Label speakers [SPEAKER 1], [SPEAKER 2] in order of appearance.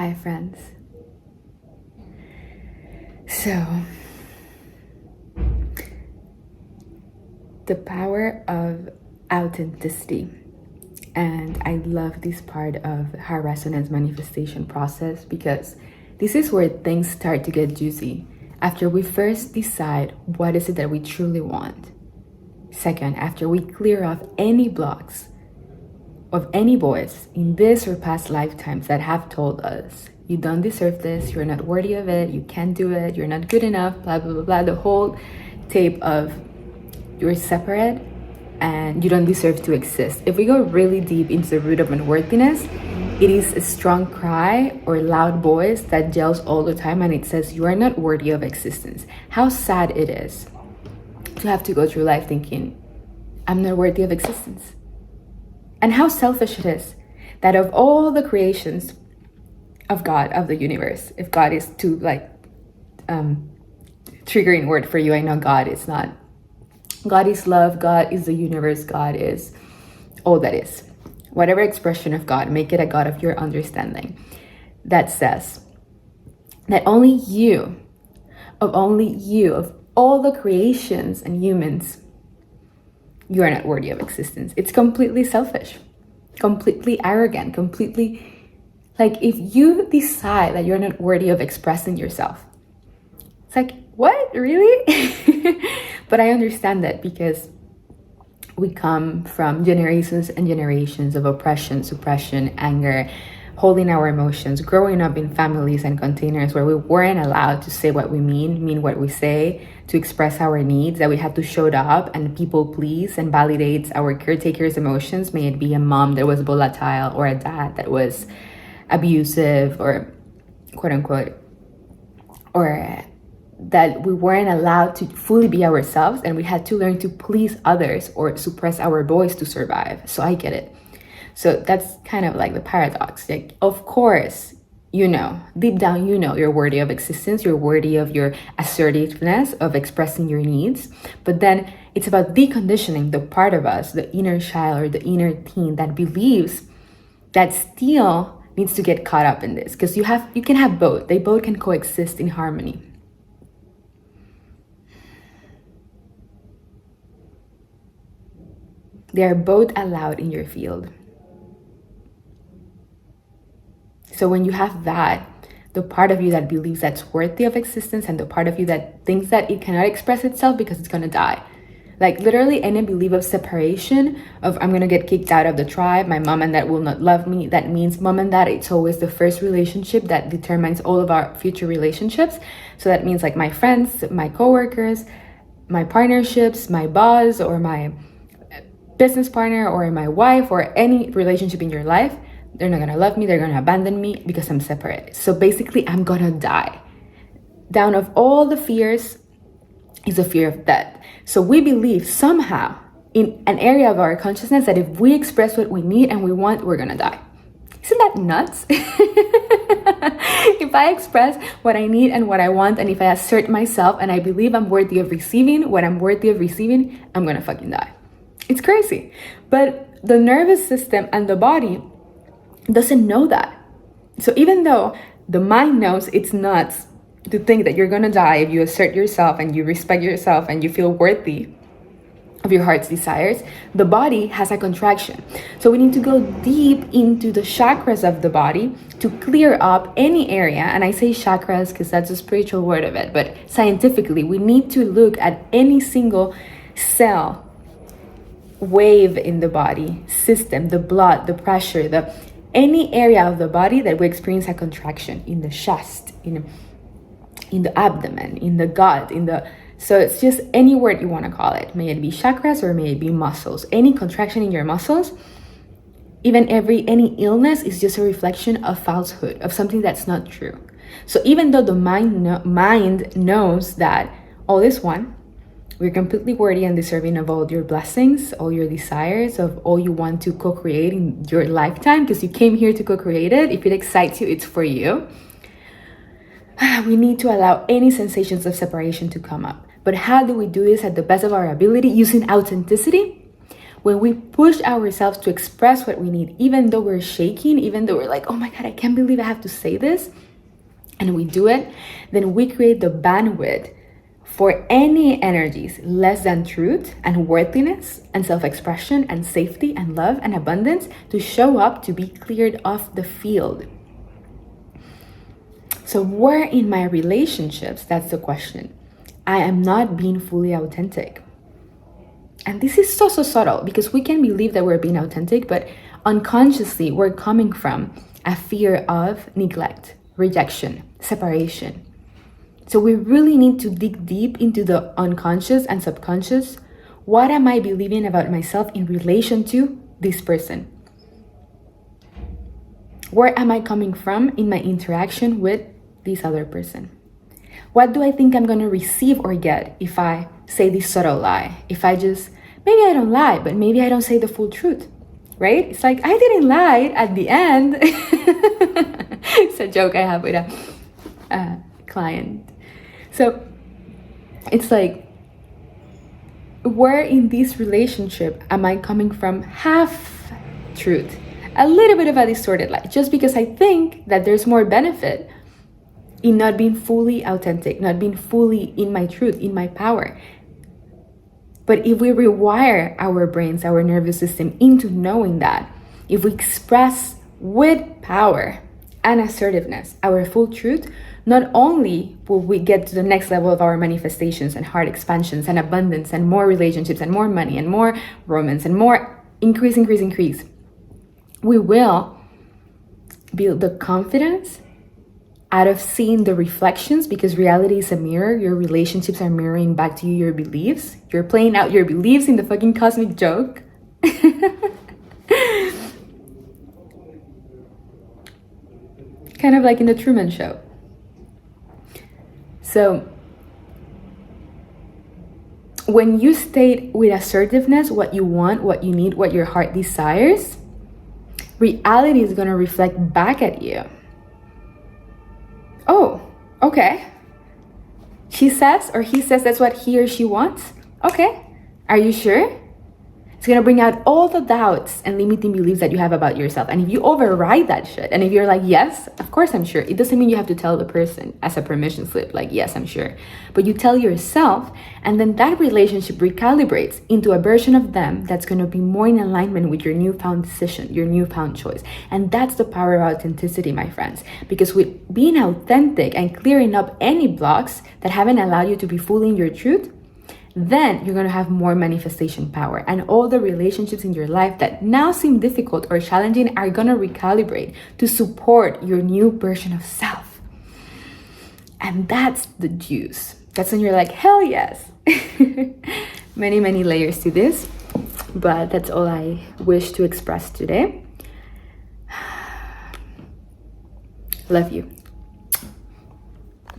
[SPEAKER 1] Hi, friends. So, the power of authenticity. And I love this part of Heart Resonance manifestation process because this is where things start to get juicy. After we first decide what is it that we truly want. Second, after we clear off any blocks of any voice in this or past lifetimes that have told us, you don't deserve this, you're not worthy of it, you can't do it, you're not good enough, blah, blah, blah, blah. The whole tape of you're separate and you don't deserve to exist. If we go really deep into the root of unworthiness, it is a strong cry or loud voice that yells all the time and it says you are not worthy of existence. How sad it is to have to go through life thinking, I'm not worthy of existence. And how selfish it is that of all the creations of God, of the universe, if God is too triggering word for you, I know God is not. God is love, God is the universe, God is all that is. Whatever expression of God, make it a God of your understanding. That says that only you, of all the creations and humans, you are not worthy of existence. It's completely selfish, completely arrogant, completely like if you decide that you're not worthy of expressing yourself, it's like, what, really? But I understand that because we come from generations and generations of oppression, suppression, anger, holding our emotions, growing up in families and containers where we weren't allowed to say what we mean what we say, to express our needs, that we had to show up and people please and validate our caretaker's emotions, may it be a mom that was volatile or a dad that was abusive or quote unquote, or that we weren't allowed to fully be ourselves and we had to learn to please others or suppress our voice to survive. So I get it. So that's kind of like the paradox. Like, of course, deep down, you're worthy of existence, you're worthy of your assertiveness, of expressing your needs. But then it's about deconditioning the part of us, the inner child or the inner teen that believes that still needs to get caught up in this. Because you can have both. They both can coexist in harmony. They are both allowed in your field. So when you have that, the part of you that believes that's worthy of existence and the part of you that thinks that it cannot express itself because it's gonna die. Like literally any belief of separation, of I'm gonna get kicked out of the tribe, my mom and dad will not love me. That means mom and dad, it's always the first relationship that determines all of our future relationships. So that means like my friends, my coworkers, my partnerships, my boss or my business partner or my wife or any relationship in your life, they're not gonna love me, they're gonna abandon me because I'm separate. So basically I'm gonna die. Down of all the fears is the fear of death. So we believe somehow in an area of our consciousness that if we express what we need and we want, we're gonna die. Isn't that nuts? If I express what I need and what I want, and if I assert myself and I believe I'm worthy of receiving what I'm worthy of receiving, I'm gonna fucking die. It's crazy. But the nervous system and the body doesn't know that. So even though the mind knows it's nuts to think that you're gonna die if you assert yourself and you respect yourself and you feel worthy of your heart's desires, the body has a contraction. So we need to go deep into the chakras of the body to clear up any area. And I say chakras because that's a spiritual word of it, but scientifically, we need to look at any single cell, wave in the body, system, the blood, the pressure, any area of the body that we experience a contraction in the chest, in the abdomen, in the gut, so it's just any word you want to call it. May it be chakras or may it be muscles. Any contraction in your muscles, even any illness is just a reflection of falsehood, of something that's not true. So even though the mind knows that all is one, we're completely worthy and deserving of all your blessings, all your desires, of all you want to co-create in your lifetime, because you came here to co-create it. If it excites you, it's for you. We need to allow any sensations of separation to come up. But how do we do this at the best of our ability? Using authenticity. when we push ourselves to express what we need, even though we're shaking, even though we're like, oh my God, I can't believe I have to say this, and we do it, then we create the bandwidth for any energies less than truth and worthiness and self-expression and safety and love and abundance to show up, to be cleared off the field. So where in my relationships, that's the question, I am not being fully authentic. And this is so subtle, because we can believe that we're being authentic, but unconsciously we're coming from a fear of neglect, rejection, separation. So we really need to dig deep into the unconscious and subconscious. What am I believing about myself in relation to this person? Where am I coming from in my interaction with this other person? What do I think I'm going to receive or get if I say this subtle lie? If I just, maybe I don't lie, but maybe I don't say the full truth, right? It's like, I didn't lie at the end. It's a joke I have with a client. So it's like, where in this relationship am I coming from half truth? A little bit of a distorted lie, just because I think that there's more benefit in not being fully authentic, not being fully in my truth, in my power. But if we rewire our brains, our nervous system into knowing that, if we express with power and assertiveness our full truth, not only will we get to the next level of our manifestations and heart expansions and abundance and more relationships and more money and more romance and more increase, we will build the confidence out of seeing the reflections, because reality is a mirror. Your relationships are mirroring back to you your beliefs. You're playing out your beliefs in the fucking cosmic joke. Kind of like in the Truman Show. So when you state with assertiveness what you want, what you need, what your heart desires, reality is going to reflect back at you. Oh, okay. She says or he says that's what he or she wants. Okay. Are you sure? It's going to bring out all the doubts and limiting beliefs that you have about yourself. And if you override that shit, and if you're like, yes, of course I'm sure, it doesn't mean you have to tell the person as a permission slip, like, yes, I'm sure. But you tell yourself, and then that relationship recalibrates into a version of them that's going to be more in alignment with your newfound decision, your newfound choice. And that's the power of authenticity, my friends. Because with being authentic and clearing up any blocks that haven't allowed you to be fully in your truth, then you're going to have more manifestation power, and all the relationships in your life that now seem difficult or challenging are going to recalibrate to support your new version of self. And that's the juice. That's when you're like, hell yes. Many layers to this, but that's all I wish to express today. Love you.